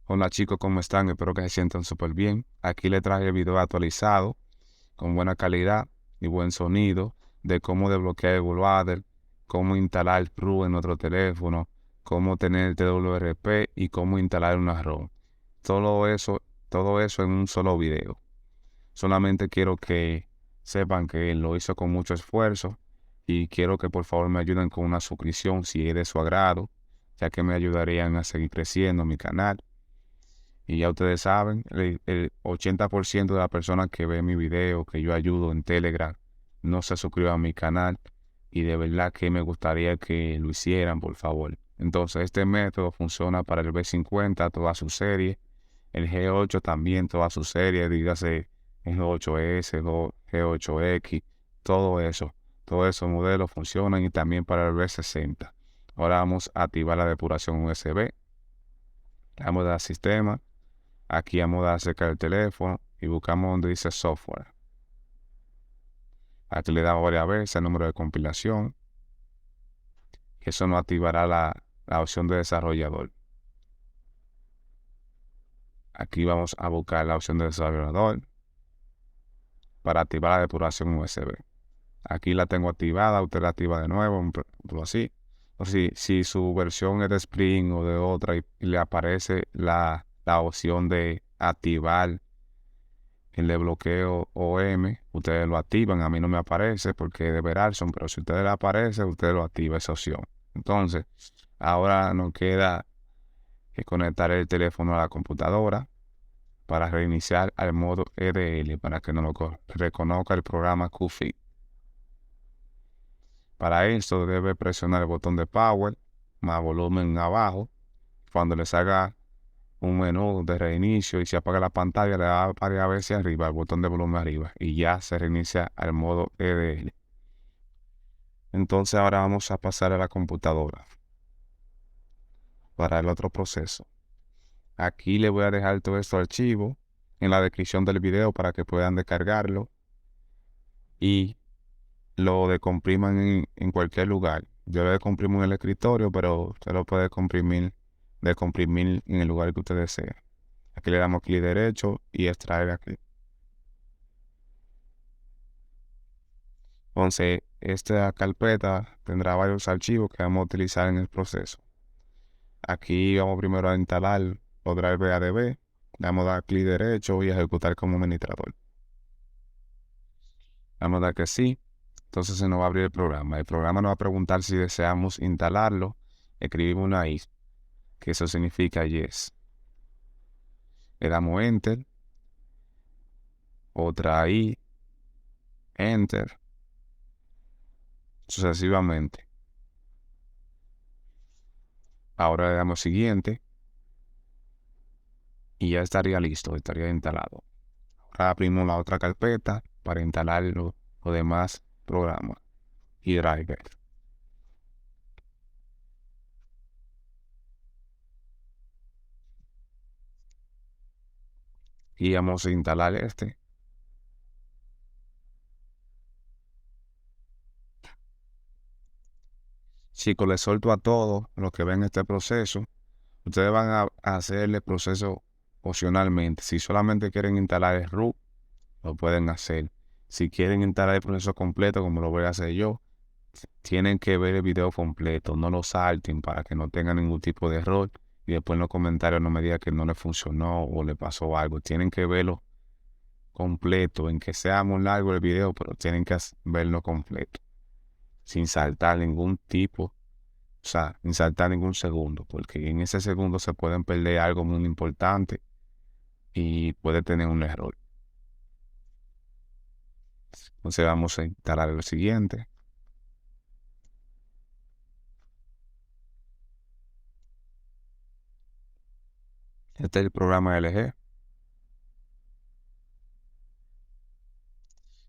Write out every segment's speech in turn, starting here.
Hola chicos, ¿cómo están? Espero que se sientan súper bien. Aquí les traje el video actualizado con buena calidad y buen sonido de cómo desbloquear el bootloader, cómo instalar RU en otro teléfono, cómo tener el TWRP y cómo instalar una ROM. Todo eso, todo eso en un solo video. Solamente quiero que sepan que lo hizo con mucho esfuerzo y quiero que por favor me ayuden con una suscripción si es de su agrado, ya que me ayudarían a seguir creciendo mi canal. Y ya ustedes saben, el 80% de las personas que ven mi video, que yo ayudo en Telegram, no se suscriban a mi canal. Y de verdad que me gustaría que lo hicieran, por favor. Entonces, este método funciona para el B50, toda su serie. El G8 también, toda su serie, dígase G8S, G8X, todo eso. Todos esos modelos funcionan y también para el B60. Ahora vamos a activar la depuración USB. Vamos a dar sistema. Aquí vamos a dar cerca del teléfono y buscamos donde dice software. Aquí le damos varias veces el número de compilación. Eso nos activará la opción de desarrollador. Aquí vamos a buscar la opción de desarrollador para activar la depuración USB. Aquí la tengo activada, usted la activa de nuevo, por ejemplo así. O si su versión es de Spring o de otra y le aparece la opción de activar el desbloqueo OM, ustedes lo activan. A mí no me aparece porque es de Verizon, pero si a ustedes le aparece, ustedes lo activan esa opción. Entonces, ahora nos queda que conectar el teléfono a la computadora para reiniciar al modo EDL para que nos lo reconozca el programa QFIX. Para esto debe presionar el botón de Power más volumen abajo. Cuando le salga un menú de reinicio y se apaga la pantalla, le da varias veces arriba, el botón de volumen arriba, y ya se reinicia al modo EDL. Entonces ahora vamos a pasar a la computadora para el otro proceso. Aquí le voy a dejar todo estos archivos en la descripción del video para que puedan descargarlo y lo decompriman en cualquier lugar. Yo lo decomprimo en el escritorio, pero usted lo puede decomprimir en el lugar que usted desee. Aquí le damos clic derecho y extraer aquí. Entonces, esta carpeta tendrá varios archivos que vamos a utilizar en el proceso. Aquí vamos primero a instalar los drivers ADB. Le vamos a dar clic derecho y ejecutar como administrador. Vamos a dar que sí. Entonces se nos va a abrir el programa. El programa nos va a preguntar si deseamos instalarlo. Escribimos una I, que eso significa yes. Le damos enter. Otra I. Enter. Sucesivamente. Ahora le damos siguiente. Y ya estaría listo, estaría instalado. Ahora abrimos la otra carpeta para instalar los demás programas y drivers. Y vamos a instalar este. Chicos, les suelto a todos los que ven este proceso. Ustedes van a hacer el proceso opcionalmente. Si solamente quieren instalar el root, lo pueden hacer. Si quieren instalar el proceso completo, como lo voy a hacer yo, tienen que ver el video completo. No lo salten para que no tengan ningún tipo de error. Y después en los comentarios no me digan que no le funcionó o le pasó algo. Tienen que verlo completo, en que sea muy largo el video, pero tienen que verlo completo, sin saltar ningún tipo, o sea, sin saltar ningún segundo, porque en ese segundo se pueden perder algo muy importante y puede tener un error. Entonces vamos a instalar el siguiente. Este es el programa LG.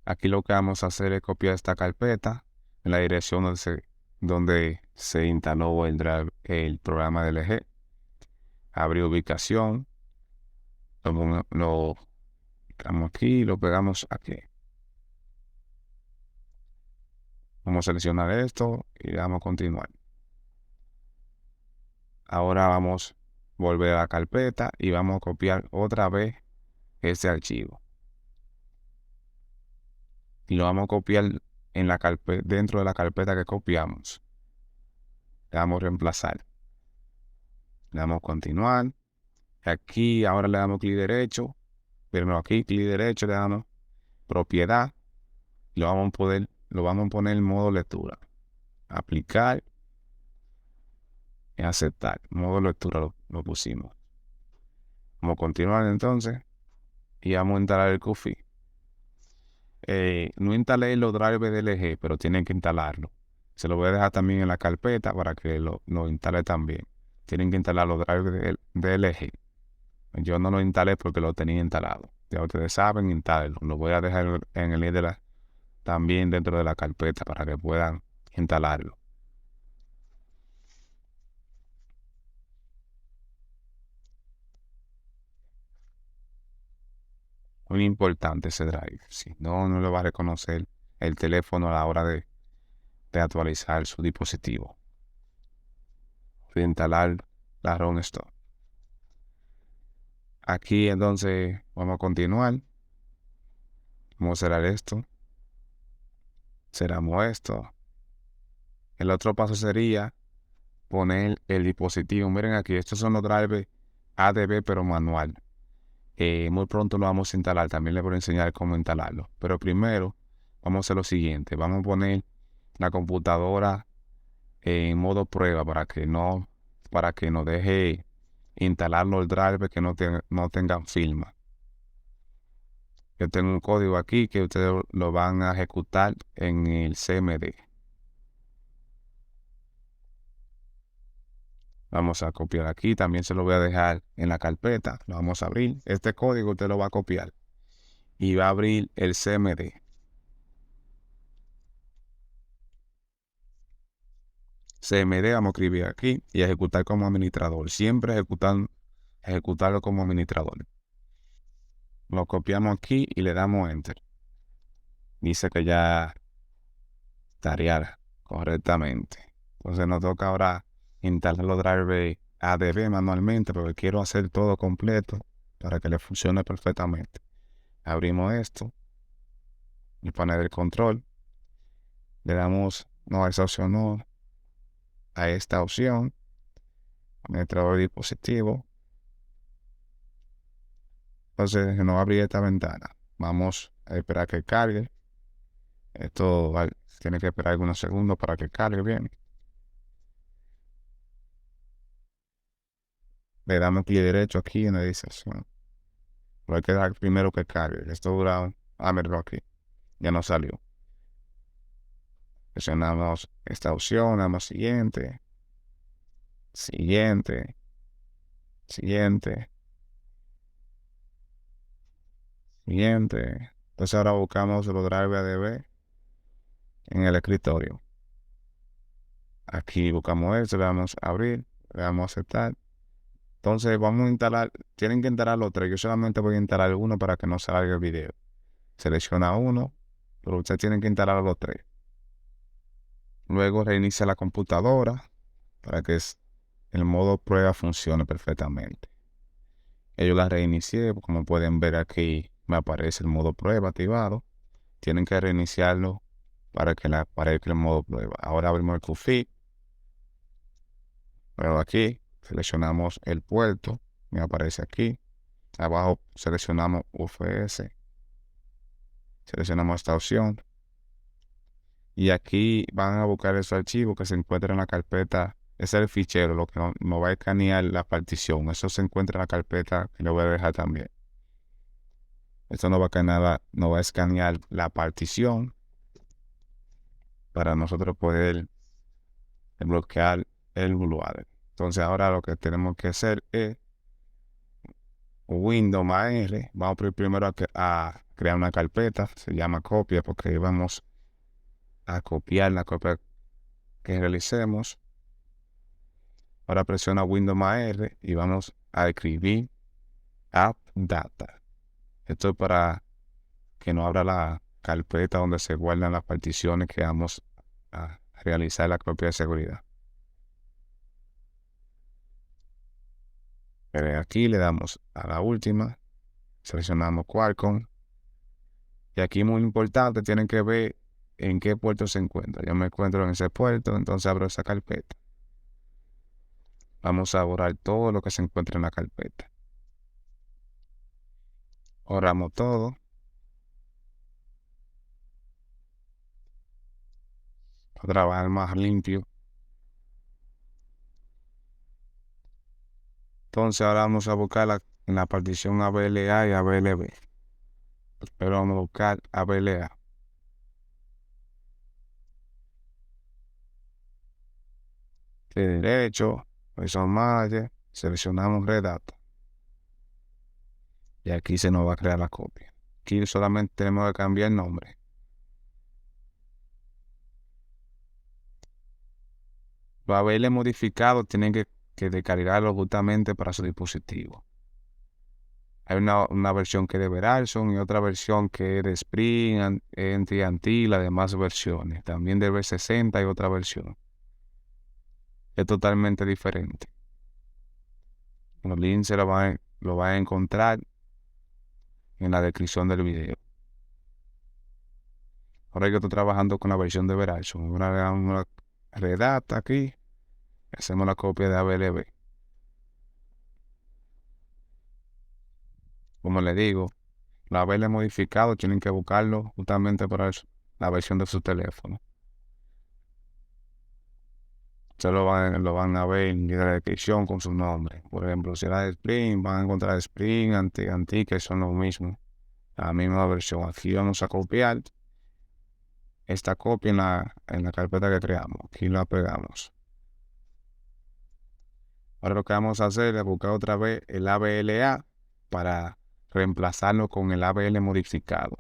Aquí lo que vamos a hacer es copiar esta carpeta en la dirección donde se instaló el programa de LG. Abrir ubicación. Lo pegamos aquí y lo pegamos aquí. Vamos a seleccionar esto y le damos a continuar. Ahora vamos volver a la carpeta y vamos a copiar otra vez ese archivo. Y lo vamos a copiar en la dentro de la carpeta que copiamos. Le damos reemplazar. Le damos continuar. Aquí ahora le damos clic derecho. Pero aquí clic derecho le damos propiedad. Lo vamos a poner en modo lectura. Aplicar y aceptar. Modo lectura lo pusimos. Vamos a continuar entonces. Y vamos a instalar el Q-Fi. No instalé los drivers de LG, pero tienen que instalarlo. Se lo voy a dejar también en la carpeta para que lo instale también. Tienen que instalar los drivers de LG. Yo no lo instalé porque lo tenía instalado. Ya ustedes saben, instálenlo. Lo voy a dejar en el link también dentro de la carpeta para que puedan instalarlo. Muy importante ese drive. Si no, no lo va a reconocer el teléfono a la hora de actualizar su dispositivo. De instalar la ROM Store. Aquí entonces vamos a continuar. Vamos a cerrar esto. Cerramos esto. El otro paso sería poner el dispositivo. Miren aquí, estos son los drivers ADB pero manual. Muy pronto lo vamos a instalar. También les voy a enseñar cómo instalarlo. Pero primero vamos a hacer lo siguiente. Vamos a poner la computadora en modo prueba para que nos deje instalar los drivers que no tengan firma. Yo tengo un código aquí que ustedes lo van a ejecutar en el CMD. Vamos a copiar aquí. También se lo voy a dejar en la carpeta. Lo vamos a abrir. Este código usted lo va a copiar. Y va a abrir el CMD. CMD vamos a escribir aquí y ejecutar como administrador. Siempre ejecutarlo como administrador. Lo copiamos aquí y le damos Enter. Dice que ya estaría correctamente. Entonces nos toca ahora instalar los drivers ADB manualmente porque quiero hacer todo completo para que le funcione perfectamente. Abrimos esto, el panel de control, le damos no a esa opción, no a esta opción, administrador de dispositivo. Entonces se nos va a abrir esta ventana. Vamos a esperar que cargue. Esto tiene que esperar algunos segundos para que cargue bien. Le damos clic derecho aquí en la edición. Pero hay que dar primero que cargue. Esto dura. Verlo aquí. Ya no salió. Presionamos esta opción, damos siguiente. Siguiente. Siguiente. Siguiente. Entonces ahora buscamos los drivers ADB en el escritorio. Aquí buscamos esto, le damos a abrir, le damos a aceptar. Entonces vamos a instalar, tienen que instalar los tres. Yo solamente voy a instalar uno para que no salga el video. Selecciona uno, pero ustedes tienen que instalar los tres. Luego reinicia la computadora para que el modo prueba funcione perfectamente. Yo la reinicié, como pueden ver aquí me aparece el modo prueba activado. Tienen que reiniciarlo para que le aparezca el modo prueba. Ahora abrimos el Q-Fi. Pero aquí seleccionamos el puerto, me aparece aquí. Abajo seleccionamos UFS, seleccionamos esta opción. Y aquí van a buscar esos archivos que se encuentran en la carpeta. Ese es el fichero, lo que no va a escanear la partición. Eso se encuentra en la carpeta que lo voy a dejar también. Esto no va a escanear la partición para nosotros poder desbloquear el bootloader. Entonces ahora lo que tenemos que hacer es Windows más R. Vamos primero a crear una carpeta. Se llama copia porque vamos a copiar la copia que realicemos. Ahora presiona Windows más R y vamos a escribir App Data. Esto es para que nos abra la carpeta donde se guardan las particiones que vamos a realizar la copia de seguridad. Aquí le damos a la última, seleccionamos Qualcomm. Y aquí muy importante, tienen que ver en qué puerto se encuentra. Yo me encuentro en ese puerto, entonces abro esa carpeta. Vamos a borrar todo lo que se encuentra en la carpeta. Borramos todo. Para trabajar más limpio. Entonces ahora vamos a buscar en la partición ABLA y ABLB. Pero vamos a buscar ABLA. De derecho, Person Manager, seleccionamos Redata. Y aquí se nos va a crear la copia. Aquí solamente tenemos que cambiar el nombre. Los ABL modificados tienen que descargarlo justamente para su dispositivo. Hay una versión que es de Verizon y otra versión que es de Sprint, AT&T y las demás versiones. También de V60 y otra versión. Es totalmente diferente. Los links se lo van a encontrar en la descripción del video. Ahora yo estoy trabajando con la versión de Verizon. Ahora le damos una redacta aquí. Hacemos la copia de ABLB. Como le digo, los ABL modificados tienen que buscarlo justamente para la versión de su teléfono. Ustedes lo van a ver en la descripción con su nombre. Por ejemplo, si era de Spring, van a encontrar Spring, AT&T, que son lo mismo. La misma versión. Aquí vamos a copiar esta copia en la carpeta que creamos. Aquí la pegamos. Ahora lo que vamos a hacer es buscar otra vez el ABLA para reemplazarlo con el ABL modificado.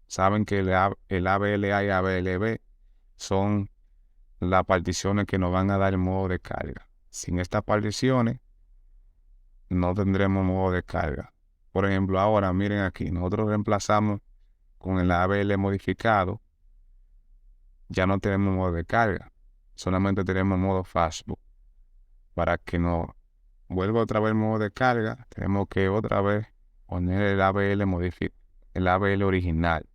Saben que el ABLA y ABLB son las particiones que nos van a dar el modo de carga. Sin estas particiones no tendremos modo de carga. Por ejemplo, ahora miren aquí, nosotros reemplazamos con el ABL modificado, ya no tenemos modo de carga, solamente tenemos modo fastboot. Para que nos vuelva otra vez el modo de carga, tenemos que otra vez poner el ABL original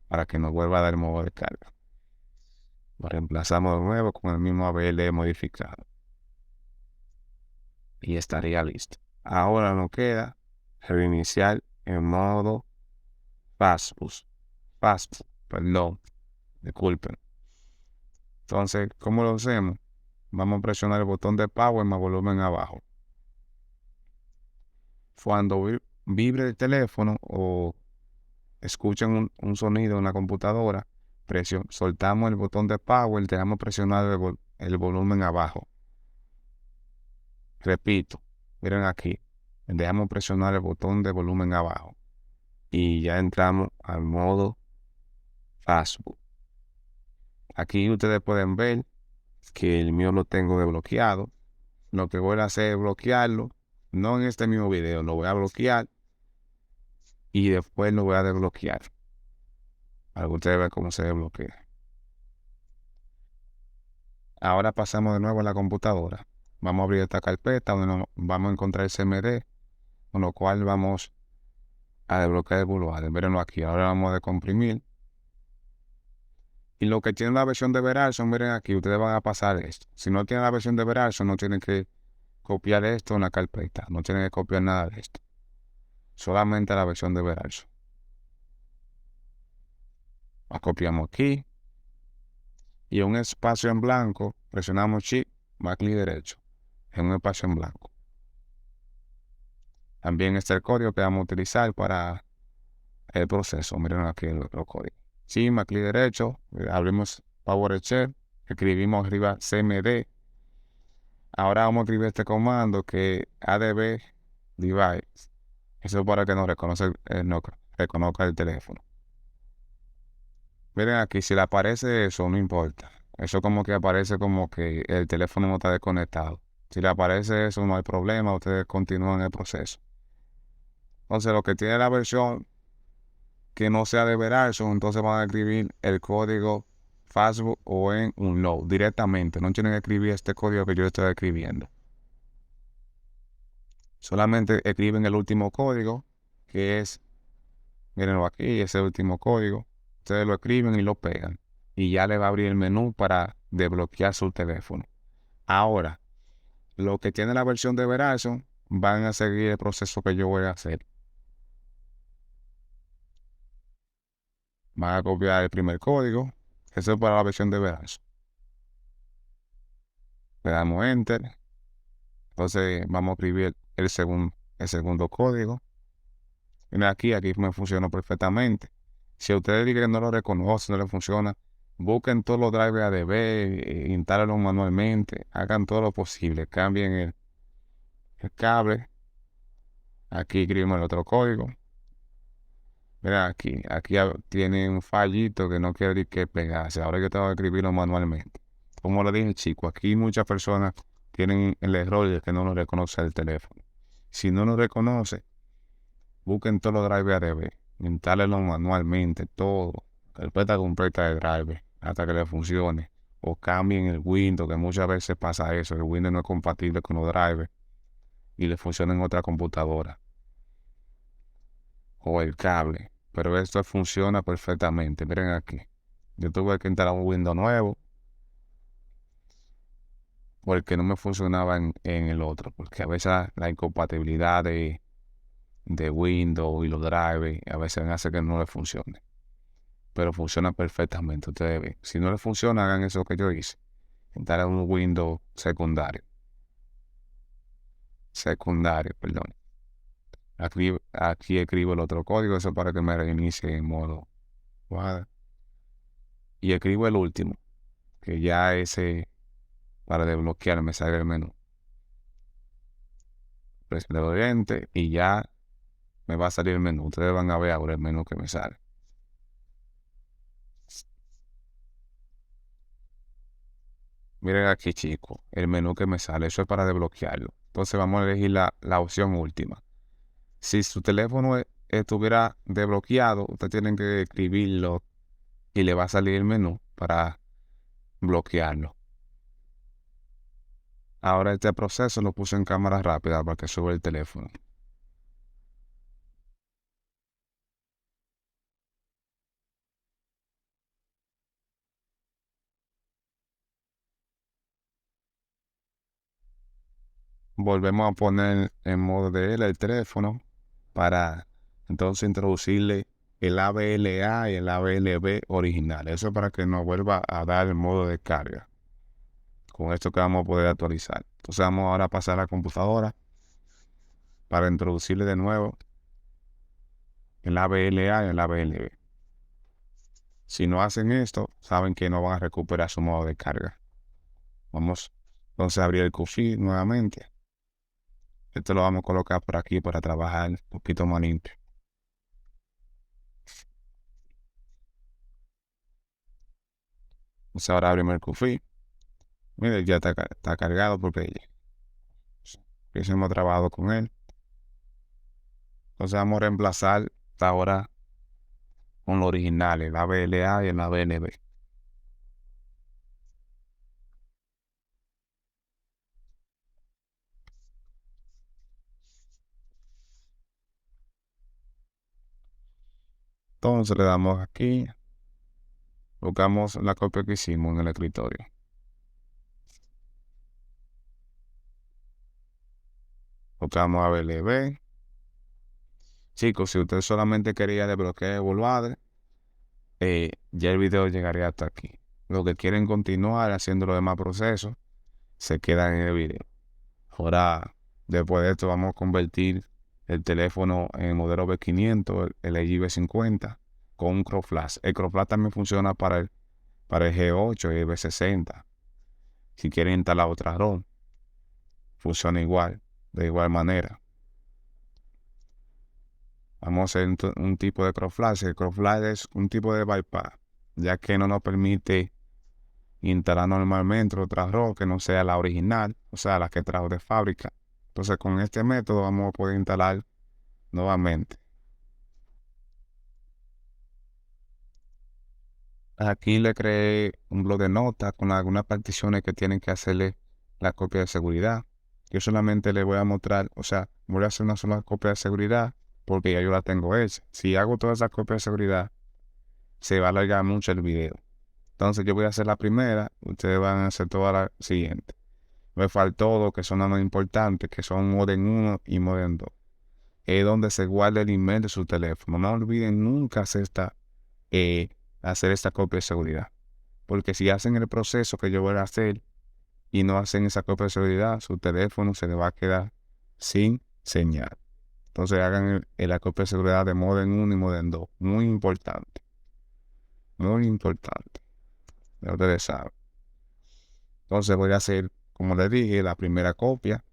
para que nos vuelva a dar el modo de carga. Lo reemplazamos de nuevo con el mismo ABL modificado y estaría listo. Ahora nos queda reiniciar en modo fastboot. Perdón, disculpen. Entonces, ¿cómo lo hacemos? Vamos a presionar el botón de power más volumen abajo. Cuando vibre el teléfono o escuchen un sonido en la computadora, soltamos el botón de power, dejamos presionado el volumen abajo. Repito, miren aquí, dejamos presionar el botón de volumen abajo y ya entramos al modo fastboot. Aquí ustedes pueden ver que el mío lo tengo desbloqueado. Lo que voy a hacer es bloquearlo, no en este mismo video, lo voy a bloquear y después lo voy a desbloquear para que ustedes vean cómo se desbloquea. Ahora pasamos de nuevo a la computadora. Vamos a abrir esta carpeta donde vamos a encontrar el CMD, con lo cual vamos a desbloquear el bootloader. Mírenlo aquí. Ahora vamos a descomprimir. Y lo que tiene la versión de Verizon, miren aquí, ustedes van a pasar esto. Si no tienen la versión de Verizon, no tienen que copiar esto en la carpeta. No tienen que copiar nada de esto. Solamente la versión de Verizon. La copiamos aquí. Y en un espacio en blanco, presionamos Shift más clic derecho. En un espacio en blanco. También está el código que vamos a utilizar para el proceso. Miren aquí los códigos. Sí, más clic derecho, abrimos PowerShell, escribimos arriba CMD. Ahora vamos a escribir este comando que es ADB device. Eso es para que nos reconozca el teléfono. Miren aquí, si le aparece eso, no importa. Eso como que aparece como que el teléfono no está desconectado. Si le aparece eso, no hay problema, ustedes continúan el proceso. Entonces, lo que tiene la versión que no sea de Verizon, entonces van a escribir el código fastboot o en un load directamente. No tienen que escribir este código que yo estoy escribiendo. Solamente escriben el último código, que es, mírenlo aquí, ese último código. Ustedes lo escriben y lo pegan. Y ya le va a abrir el menú para desbloquear su teléfono. Ahora, los que tienen la versión de Verizon van a seguir el proceso que yo voy a hacer. Van a copiar el primer código. Eso es para la versión de Verizon. Le damos Enter. Entonces vamos a escribir el segundo código. Mira aquí me funcionó perfectamente. Si a ustedes dicen que no lo reconocen, no le funciona, busquen todos los drivers ADB, instálenlos manualmente, hagan todo lo posible, cambien el cable. Aquí escribimos el otro código. Mira aquí tiene un fallito que no quiere que pegarse. Ahora yo tengo que escribirlo manualmente. Como le dije, chico, aquí muchas personas tienen el error de que no lo reconoce el teléfono. Si no lo reconoce, busquen todos los drivers ADB, instálenlo manualmente, todo, carpeta completa de driver, hasta que le funcione. O cambien el Windows, que muchas veces pasa eso, el Windows no es compatible con los drivers y le funciona en otra computadora. O el cable. Pero esto funciona perfectamente. Miren aquí. Yo tuve que instalar un Windows nuevo porque no me funcionaba en el otro. Porque a veces la incompatibilidad de Windows y los drivers a veces hace que no le funcione. Pero funciona perfectamente. Ustedes ven. Si no le funciona, hagan eso que yo hice. Instalar un Windows secundario. Secundario, perdón. Aquí escribo el otro código. Eso para que me reinicie en modo WAD. Y escribo el último. Que ya ese para desbloquear me sale el menú. Le doy Enter y ya me va a salir el menú. Ustedes van a ver ahora el menú que me sale. Miren aquí, chicos, el menú que me sale. Eso es para desbloquearlo. Entonces vamos a elegir la opción última. Si su teléfono estuviera desbloqueado, ustedes tienen que escribirlo y le va a salir el menú para bloquearlo. Ahora este proceso lo puse en cámara rápida para que suba el teléfono. Volvemos a poner en modo de él el teléfono para entonces introducirle el ABLA y el ABLB original. Eso es para que nos vuelva a dar el modo de carga. Con esto que vamos a poder actualizar. Entonces vamos ahora a pasar a la computadora para introducirle de nuevo el ABLA y el ABLB. Si no hacen esto, saben que no van a recuperar su modo de carga. Vamos entonces a abrir el QFI nuevamente. Esto lo vamos a colocar por aquí para trabajar un poquito más limpio. Entonces ahora abrimos el QFI. Mire, ya está cargado porque ya hemos trabajado con él. Entonces vamos a reemplazar hasta ahora con los originales, el ABLA y el ABLB. Entonces le damos aquí, buscamos la copia que hicimos en el escritorio. Buscamos ABLB. Chicos, si usted solamente quería desbloquear el Boulevard, ya el video llegaría hasta aquí. Los que quieren continuar haciendo los demás procesos, se quedan en el video. Ahora, después de esto, vamos a convertir el teléfono en el modelo B500, el LG B50, con un Crop Flash. El Crop Flash también funciona para el G8 y el B60. Si quieren instalar otra ROM, funciona igual, de igual manera. Vamos a hacer un tipo de Crop Flash. El Crop Flash es un tipo de bypass, ya que no nos permite instalar normalmente otra ROM que no sea la original, o sea, la que trajo de fábrica. Entonces, con este método vamos a poder instalar nuevamente. Aquí le creé un blog de notas con algunas particiones que tienen que hacerle la copia de seguridad. Yo solamente le voy a mostrar, o sea, voy a hacer una sola copia de seguridad porque ya yo la tengo hecha. Si hago todas esas copias de seguridad, se va a alargar mucho el video. Entonces yo voy a hacer la primera, ustedes van a hacer toda la siguiente. Me faltó dos que son las más importantes, que son Modem 1 y Modem 2. Es donde se guarda el email de su teléfono. No olviden nunca eh, hacer esta copia de seguridad. Porque si hacen el proceso que yo voy a hacer y no hacen esa copia de seguridad, su teléfono se le va a quedar sin señal. Entonces hagan la copia de seguridad de Modem 1 y Modem 2. Muy importante. Muy importante. Ya ustedes saben. Entonces voy a hacer, como les dije, la primera copia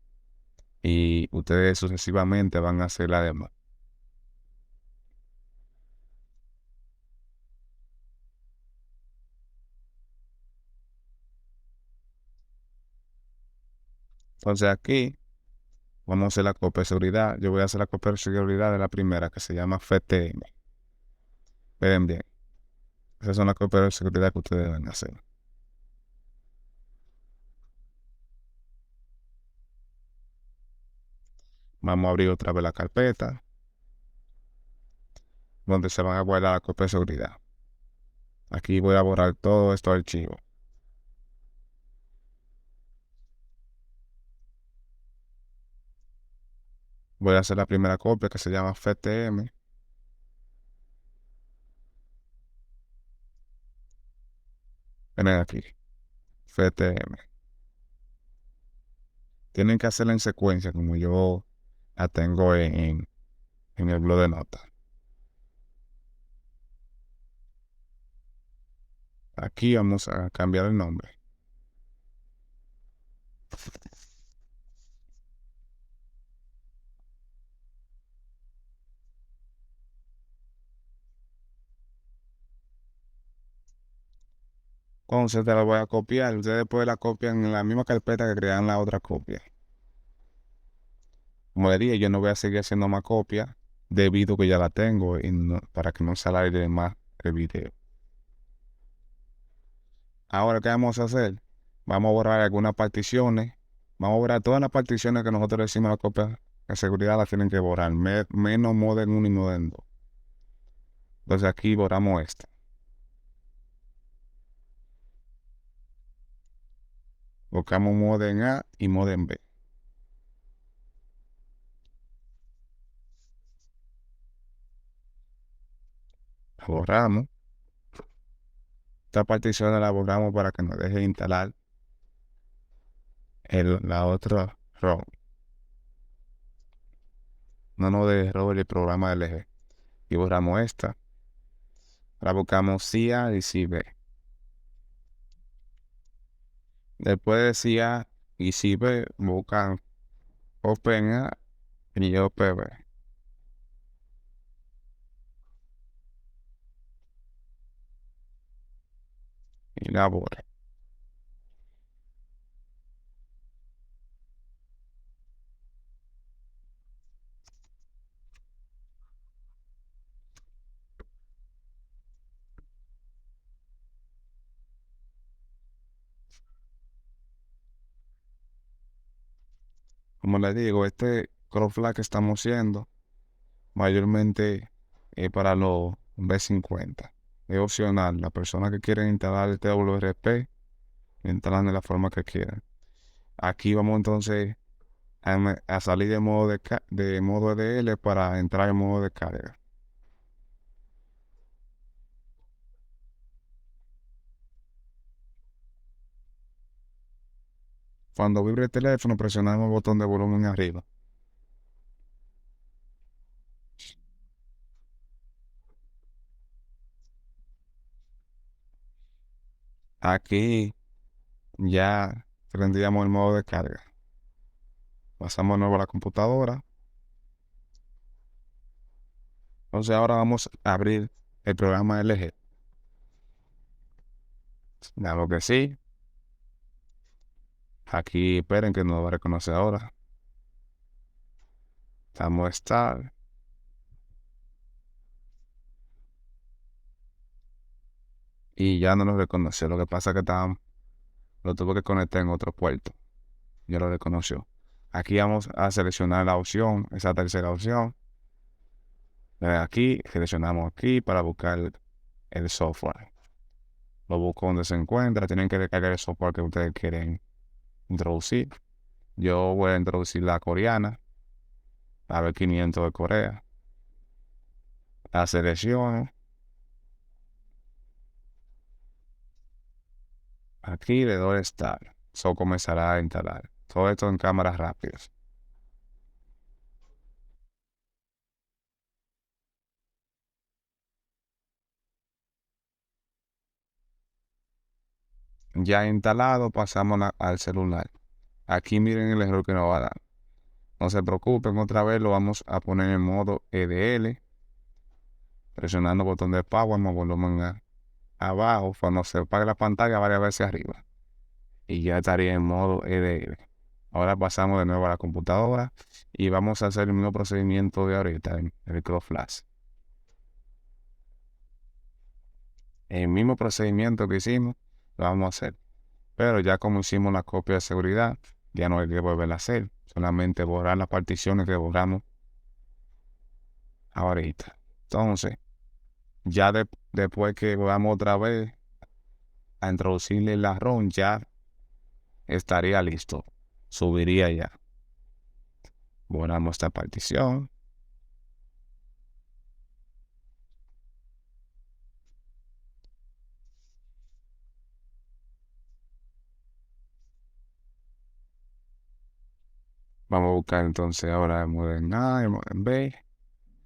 y ustedes sucesivamente van a hacer la demás. Entonces aquí vamos a hacer la copia de seguridad. Yo voy a hacer la copia de seguridad de la primera que se llama FTM. Miren bien. Esas son las copias de seguridad que ustedes deben hacer. Vamos a abrir otra vez la carpeta donde se van a guardar la copia de seguridad. Aquí voy a borrar todos estos archivos. Voy a hacer la primera copia que se llama FTM. Miren aquí, FTM. Tienen que hacerla en secuencia como yo la tengo en el blog de notas. Aquí vamos a cambiar el nombre. Entonces te la voy a copiar. Ustedes después la copian en la misma carpeta que crean la otra copia. Como le dije, yo no voy a seguir haciendo más copias debido que ya la tengo y para que no se alargue más el video. Ahora, ¿qué vamos a hacer? Vamos a borrar algunas particiones. Vamos a borrar todas las particiones que nosotros le hicimos a la copia de seguridad, las tienen que borrar. Menos Modem 1 y Modem 2. Entonces aquí borramos esta. Buscamos Modem A y Modem B. La borramos. Esta partición la borramos para que nos deje instalar la otra ROM. No nos deje robar el programa LG. Y borramos esta. Ahora buscamos CIA y CB. Después de CIA y CB, buscan OpenA y OPB. Y la borra. Como les digo, este crowdflag que estamos haciendo mayormente es para los B50. Es opcional. Las personas que quieren instalar el TWRP, instalan de la forma que quieran. Aquí vamos entonces a salir de modo de modo EDL para entrar en modo de carga. Cuando vibre el teléfono, presionamos el botón de volumen arriba. Aquí ya prendíamos el modo de carga. Pasamos de nuevo a la computadora. Entonces ahora vamos a abrir el programa LG. Claro que sí. Aquí esperen que nos va a reconocer ahora. Estamos a estar. Y ya no lo reconoció. Lo que pasa es que lo tuve que conectar en otro puerto. Ya lo reconoció. Aquí vamos a seleccionar la opción, esa tercera opción. Aquí, seleccionamos aquí para buscar el software. Lo busco donde se encuentra. Tienen que descargar el software que ustedes quieren introducir. Yo voy a introducir la coreana, a ver 500 de Corea. La selecciono. Aquí le doy Start. Eso comenzará a instalar. Todo esto en cámaras rápidas. Ya instalado, pasamos al celular. Aquí miren el error que nos va a dar. No se preocupen, otra vez lo vamos a poner en modo EDL, presionando el botón de power, más volumen abajo, cuando se apague la pantalla varias veces arriba. Y ya estaría en modo EDL. Ahora pasamos de nuevo a la computadora y vamos a hacer el mismo procedimiento de ahorita en el CrossFlash. El mismo procedimiento que hicimos, lo vamos a hacer. Pero ya como hicimos la copia de seguridad, ya no hay que volver a hacer. Solamente borrar las particiones que borramos ahorita. Entonces, ya después que volvamos otra vez a introducirle la ROM, ya estaría listo. Subiría ya. Borramos esta partición. Vamos a buscar entonces ahora el modem A, el modem B.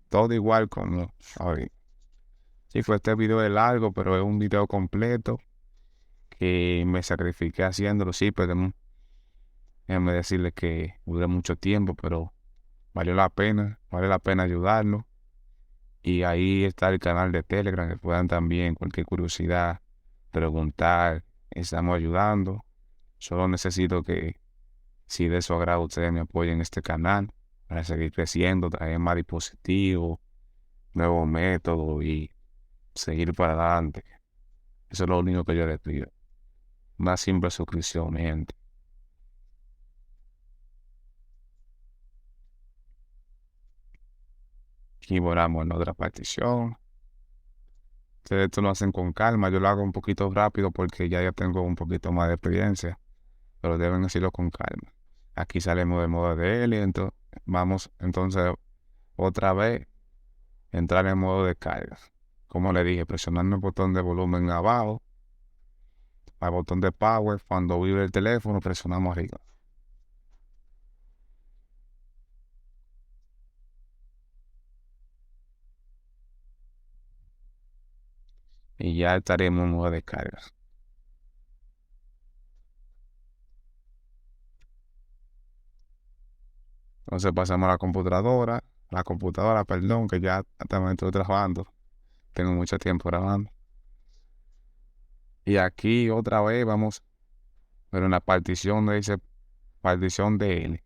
Todo igual como ahorita. Chicos, este video es largo, pero es un video completo que me sacrifiqué haciéndolo. Sí, pero déjenme decirles que duré mucho tiempo, pero valió la pena. Vale la pena ayudarnos. Y ahí está el canal de Telegram, que puedan también, cualquier curiosidad, preguntar. Estamos ayudando. Solo necesito que, si de su agrado, ustedes me apoyen en este canal para seguir creciendo, traer más dispositivos, nuevos métodos y seguir para adelante. Eso es lo único que yo les pido. Una simple suscripción, mi gente. Y borramos en otra partición. Ustedes esto lo hacen con calma. Yo lo hago un poquito rápido porque ya tengo un poquito más de experiencia. Pero deben hacerlo con calma. Aquí salimos del modo de L. Entonces, vamos entonces otra vez entrar en modo de carga. Como le dije, presionando el botón de volumen abajo, al botón de power. Cuando vibre el teléfono, presionamos arriba. Y ya estaremos en modo de carga. Entonces pasamos a la computadora, perdón, que ya también estoy trabajando. Tengo mucho tiempo grabando. Y aquí otra vez vamos, pero en la partición donde dice partición de L.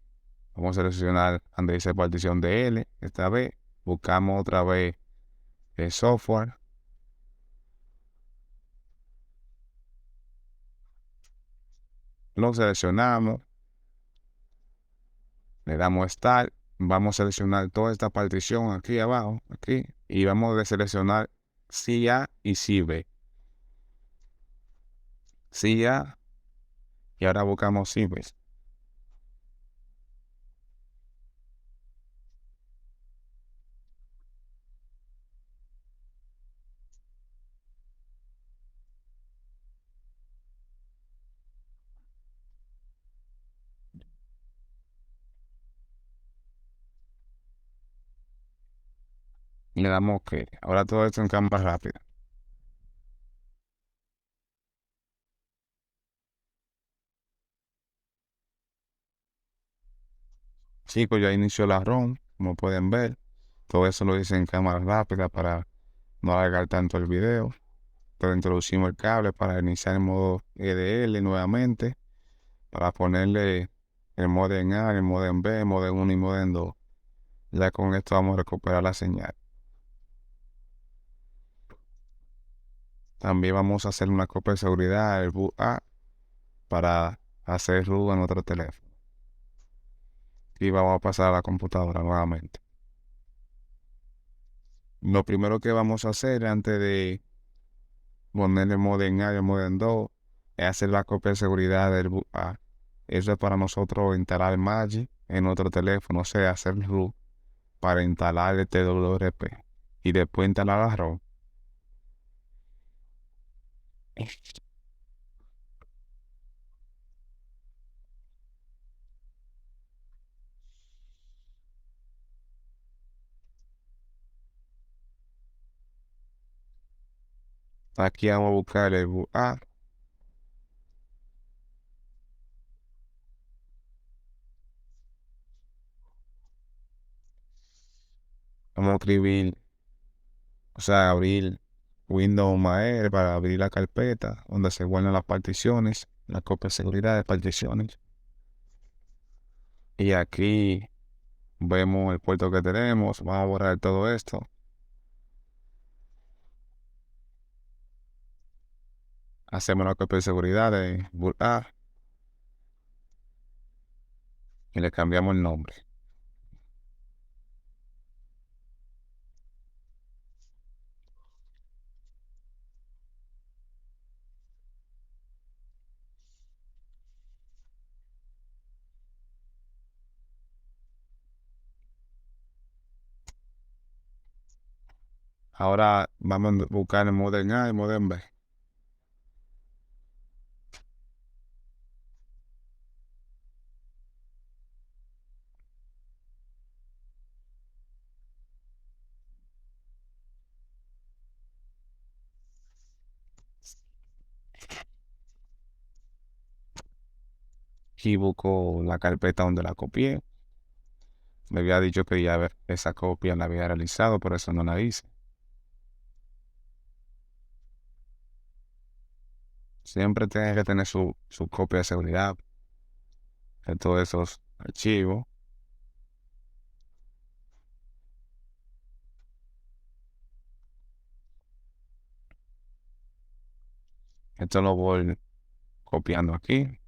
Vamos a seleccionar donde dice partición de L. Esta vez buscamos otra vez el software. Lo seleccionamos. Le damos Start. Vamos a seleccionar toda esta partición aquí abajo. Aquí. Y vamos a seleccionar si A y si B. Si A. Y ahora buscamos si B. Y le damos OK. Ahora todo esto en cámara rápida. Chicos, ya inició la ROM, como pueden ver. Todo eso lo hice en cámara rápida para no alargar tanto el video. Pero introducimos el cable para iniciar el modo EDL nuevamente. Para ponerle el modem A, el modem B, el modem 1 y modem 2. Ya con esto vamos a recuperar la señal. También vamos a hacer una copia de seguridad del boot A para hacer root en otro teléfono. y vamos a pasar a la computadora nuevamente. Lo primero que vamos a hacer antes de ponerle modem A y modem 2 es hacer la copia de seguridad del boot A. Eso es para nosotros instalar Magic en otro teléfono, o sea, hacer root para instalar el TWRP y después instalar la ROM. Aquí vamos a buscar el boot A. Vamos a escribir, o sea, abrir Windows más R para abrir la carpeta donde se guardan las particiones, la copia de seguridad de particiones. Y aquí vemos el puerto que tenemos. Vamos a borrar todo esto. Hacemos la copia de seguridad de boot A y le cambiamos el nombre. Ahora vamos a buscar el modem A y el modem B. Y busco la carpeta donde la copié. Me había dicho que ya esa copia la había realizado, por eso no la hice. Siempre tiene que tener su copia de seguridad de todos esos archivos. Esto lo voy copiando aquí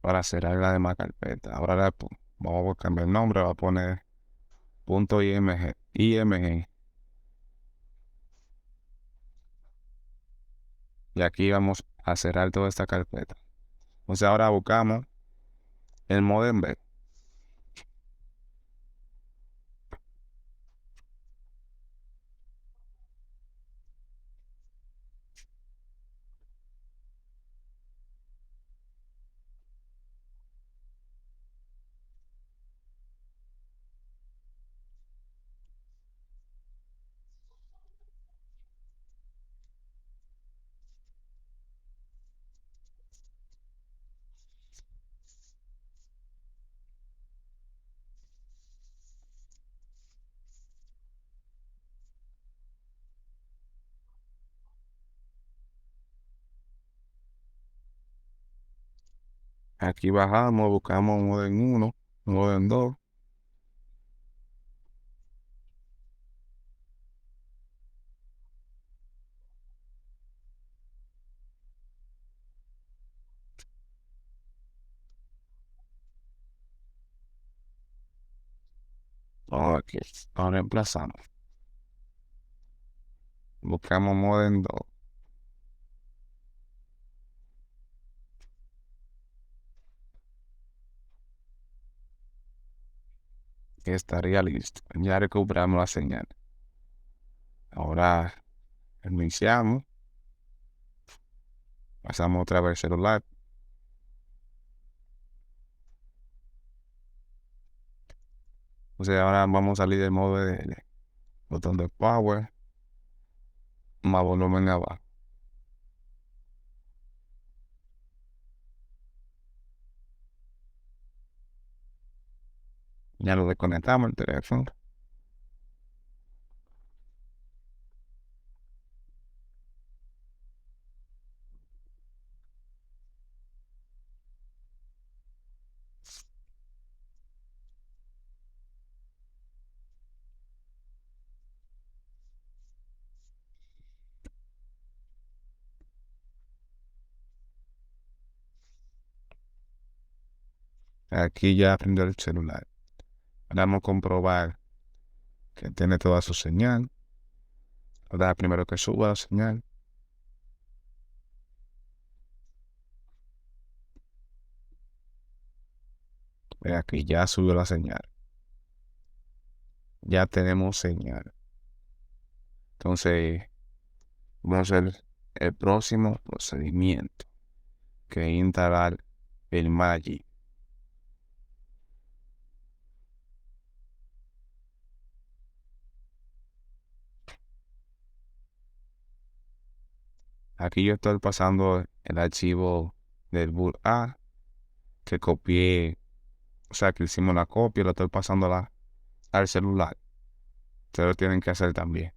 para cerrar la demás carpeta. Ahora vamos a cambiar el nombre, voy a poner .img. Y aquí vamos a cerrar toda esta carpeta. Entonces ahora buscamos el modem B. Aquí bajamos, buscamos modem 1, modem 2. Aquí, ahora reemplazamos. Buscamos modem 2. Que estaría listo. Ya recuperamos la señal. Ahora iniciamos, pasamos otra vez el celular. Entonces ahora vamos a salir del modo de botón de power, más volumen abajo. Ya lo desconectamos el teléfono. Aquí ya prendió el celular. Vamos a comprobar que tiene toda su señal. Ahora primero que suba la señal. Aquí ya subió la señal. Ya tenemos señal. Entonces, vamos a hacer el próximo procedimiento, que es instalar el Magic. Aquí yo estoy pasando el archivo del boot A que copié, o sea, que hicimos la copia, lo estoy pasando al celular. Ustedes lo tienen que hacer también.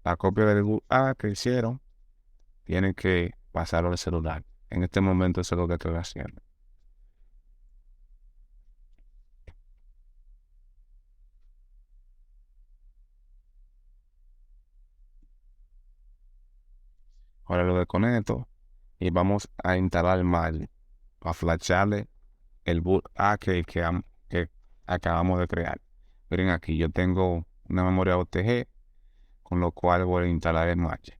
La copia del boot A que hicieron, tienen que pasarlo al celular. En este momento eso es lo que estoy haciendo. Ahora lo desconecto y vamos a instalar el Magic, a flasharle el boot A que acabamos de crear. Miren aquí, yo tengo una memoria OTG, con lo cual voy a instalar el Magic.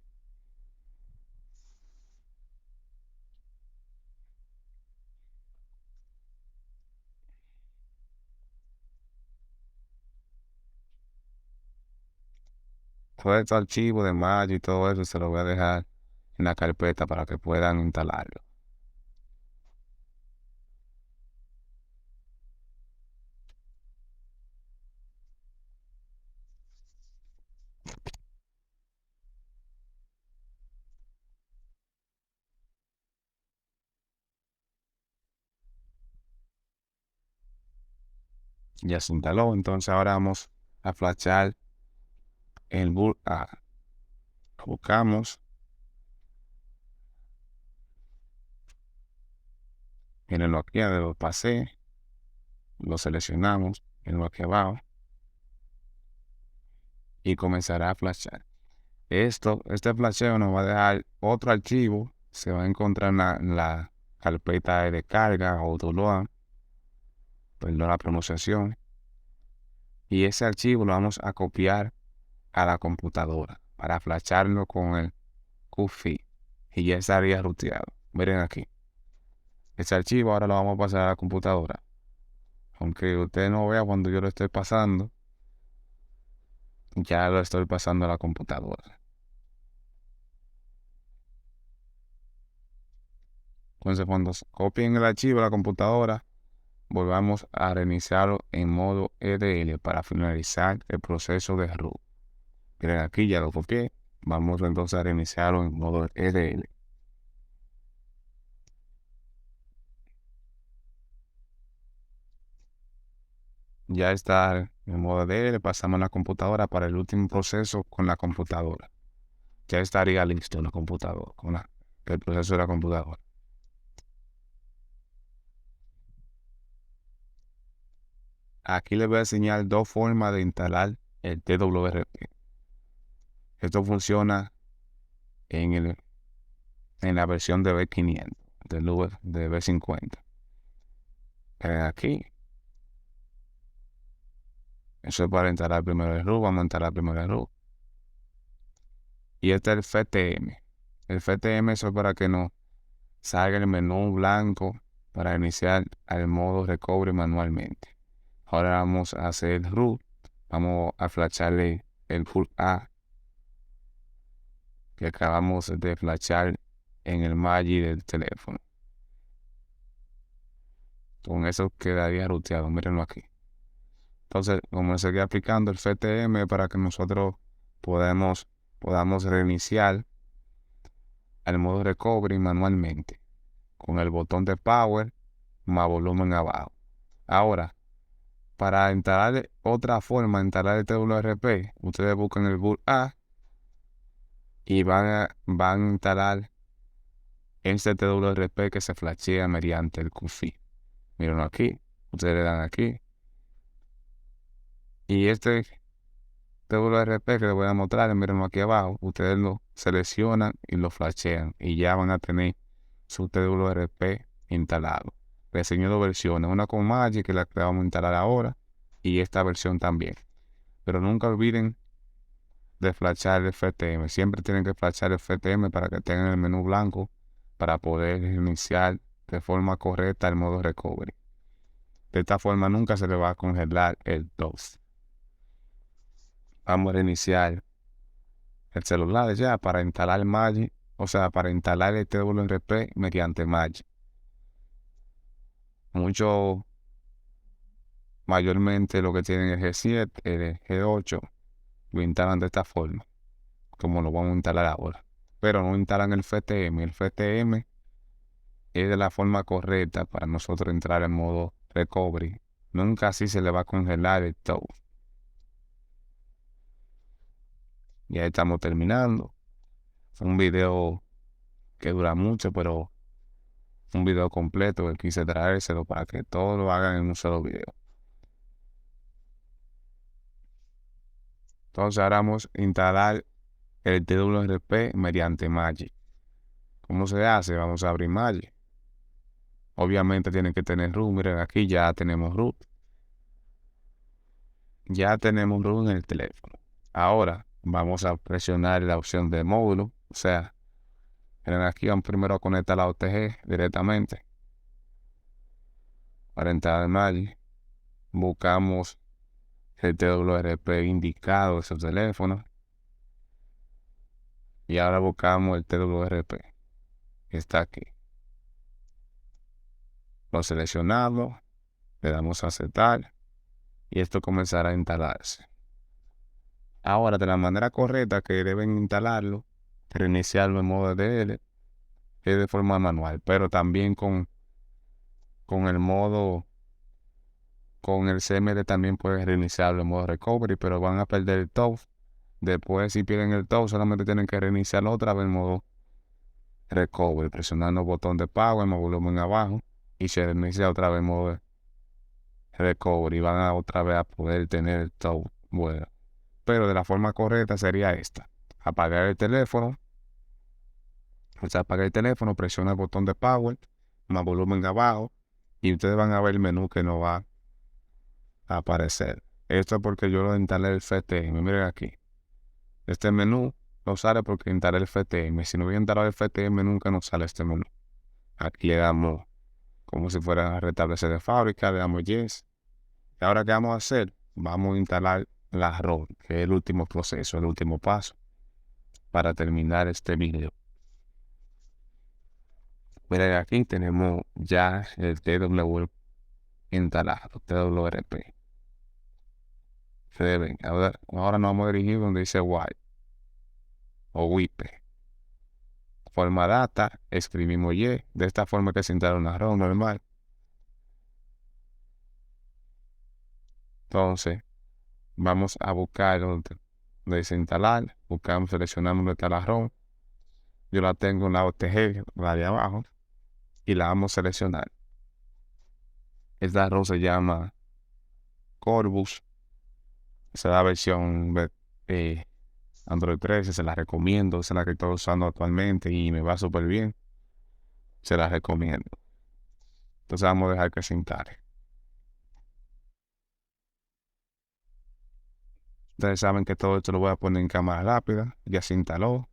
Todo este archivo de Magic y todo eso se lo voy a dejar en la carpeta para que puedan instalarlo. Ya se instaló, entonces ahora vamos a flashar el boot A. Buscamos, mírenlo aquí, lo pasé, lo seleccionamos, mírenlo aquí abajo y comenzará a flashar. Este flasheo nos va a dejar otro archivo, se va a encontrar en la carpeta de descarga o download, perdón la pronunciación, y ese archivo lo vamos a copiar a la computadora para flasharlo con el QFI y ya estaría ruteado. Miren aquí, ese archivo ahora lo vamos a pasar a la computadora, aunque usted no vea cuando yo lo estoy pasando, ya lo estoy pasando a la computadora. Entonces cuando copien el archivo a la computadora, volvamos a reiniciarlo en modo EDL para finalizar el proceso de root. Miren aquí ya lo copié. Vamos entonces a reiniciarlo en modo EDL. Ya está en modo EDL. Pasamos a la computadora para el último proceso con la computadora. Ya estaría listo la computadora, el proceso de la computadora. Aquí les voy a enseñar dos formas de instalar el TWRP. Esto funciona en la versión de B500, de B50. Aquí, eso es para instalar primero el root. Vamos a instalar primero el root. Y este es el FTM. El FTM eso es para que nos salga el menú blanco para iniciar el modo recovery manualmente. Ahora vamos a hacer el root. Vamos a flasharle el full A que acabamos de flashar en el Magic del teléfono. Con eso quedaría ruteado. Mírenlo aquí. Entonces, como seguir aplicando el FTM para que nosotros podamos reiniciar al modo recovery manualmente con el botón de power más volumen abajo. Ahora, para instalar otra forma de instalar el TWRP, ustedes buscan el boot A y van a instalar este TWRP que se flashea mediante el QFI. Mírenlo aquí, ustedes le dan aquí. Y este TWRP que les voy a mostrar, mírenlo aquí abajo, ustedes lo seleccionan y lo flashean y ya van a tener su TWRP instalado. Le enseño dos versiones, una con Magic, que es la que vamos a instalar ahora, y esta versión también. Pero nunca olviden de flashar el FTM. Siempre tienen que flashar el FTM para que tengan el menú blanco para poder iniciar de forma correcta el modo recovery. De esta forma nunca se le va a congelar el DOS. Vamos a reiniciar el celular ya para instalar Magic, o sea, para instalar el TWRP mediante Magic. Muchos, mayormente lo que tienen el G7, el G8, lo instalan de esta forma, como lo vamos a instalar ahora. Pero no instalan el FTM. El FTM es de la forma correcta para nosotros entrar en modo recovery. Nunca así se le va a congelar el todo. Ya estamos terminando. Fue un video que dura mucho, pero un video completo que quise traérselo para que todos lo hagan en un solo video. Entonces ahora vamos a instalar el TWRP mediante Magic. ¿Cómo se hace? Vamos a abrir Magic. Obviamente tienen que tener root. Miren, aquí ya tenemos root. Ya tenemos root en el teléfono. Ahora vamos a presionar la opción de módulo. O sea, miren, aquí vamos primero a conectar la OTG directamente. Para entrar en Magic, buscamos el TWRP indicado de su teléfono. Y ahora buscamos el TWRP que está aquí. Lo seleccionamos, le damos a aceptar y esto comenzará a instalarse. Ahora, de la manera correcta que deben instalarlo, reiniciarlo en modo DL, es de forma manual, pero también con el modo, con el CMD también puedes reiniciarlo en modo recovery, pero van a perder el top. Después, si pierden el top, solamente tienen que reiniciarlo otra vez en modo recovery, presionando el botón de power, más volumen abajo, y se reinicia otra vez en modo recovery. Van a otra vez a poder tener el top bueno. Pero de la forma correcta sería esta: apagar el teléfono. O sea, apagar el teléfono, presiona el botón de power, más volumen abajo, y ustedes van a ver el menú que nos va a aparecer. Esto es porque yo lo instalé el FTM. Miren aquí. Este menú no sale porque instalé el FTM. Si no hubiera instalado el FTM, nunca nos sale este menú. Aquí le damos como si fuera a restablecer de fábrica, le damos yes. Y ahora, ¿qué vamos a hacer? Vamos a instalar la ROM, que es el último proceso, el último paso para terminar este video. Miren, aquí tenemos ya el TWRP instalado, TWRP. Ustedes ven, ahora nos vamos a dirigir donde dice white o WIP. Forma data, escribimos Y, de esta forma que se instala una ROM normal. Entonces, vamos a buscar donde dice instalar, buscamos, seleccionamos donde está la ROM. Yo la tengo en la OTG, la de abajo, y la vamos a seleccionar. Esta ROM se llama Corvus. Esa es la versión Android 13, se la recomiendo, esa es la que estoy usando actualmente y me va súper bien. Se la recomiendo. Entonces vamos a dejar que se instale. Ustedes saben que todo esto lo voy a poner en cámara rápida. Ya se instaló.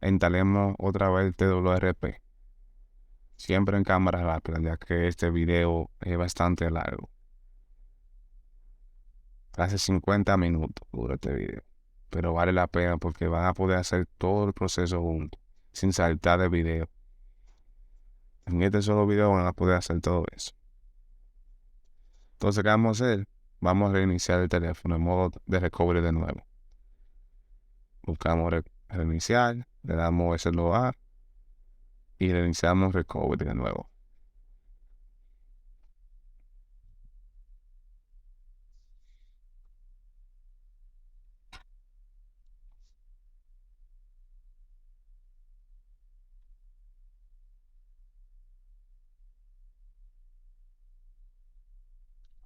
Instalemos otra vez el TWRP. Siempre en cámara rápida, ya que este video es bastante largo. Hace 50 minutos dura este video. Pero vale la pena porque van a poder hacer todo el proceso juntos, sin saltar de video. En este solo video van a poder hacer todo eso. Entonces, ¿qué vamos a hacer? Vamos a reiniciar el teléfono en modo de recovery de nuevo. Buscamos reiniciar, le damos SLOA y reiniciamos recovery de nuevo.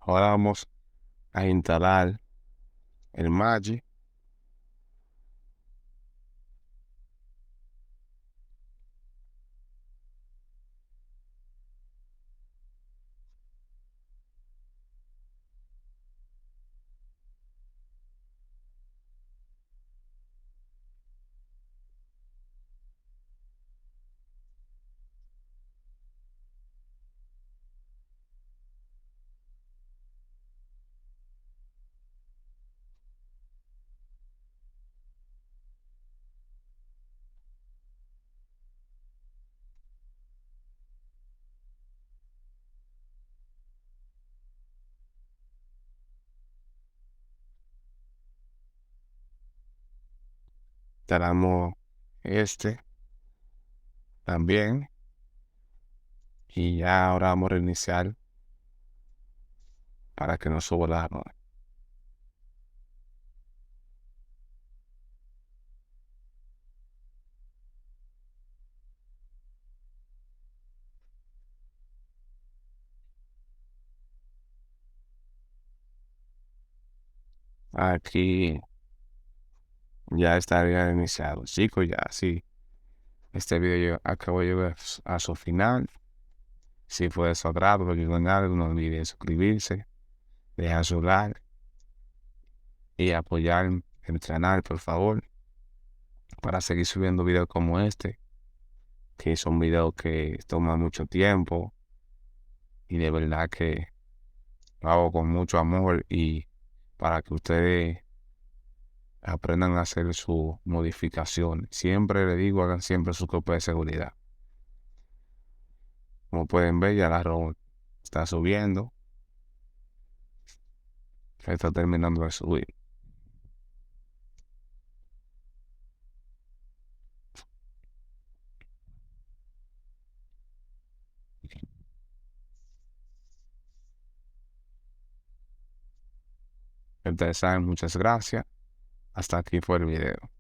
Ahora vamos a instalar el Magic. instalamos este también y ya ahora vamos a reiniciar para que no suba la red. Aquí ya estaría iniciado. Chicos, ya sí. Este video acabo de llegar a su final. Si fue de su agrado, no olvide suscribirse, dejar su like y apoyar el canal, por favor, para seguir subiendo videos como este, que son videos que toman mucho tiempo y de verdad que lo hago con mucho amor y para que ustedes aprendan a hacer sus modificaciones. Siempre les digo, hagan siempre su copia de seguridad. Como pueden ver, ya la ROM está subiendo. Está terminando de subir. Ustedes saben, muchas gracias. Hasta aquí fue el video.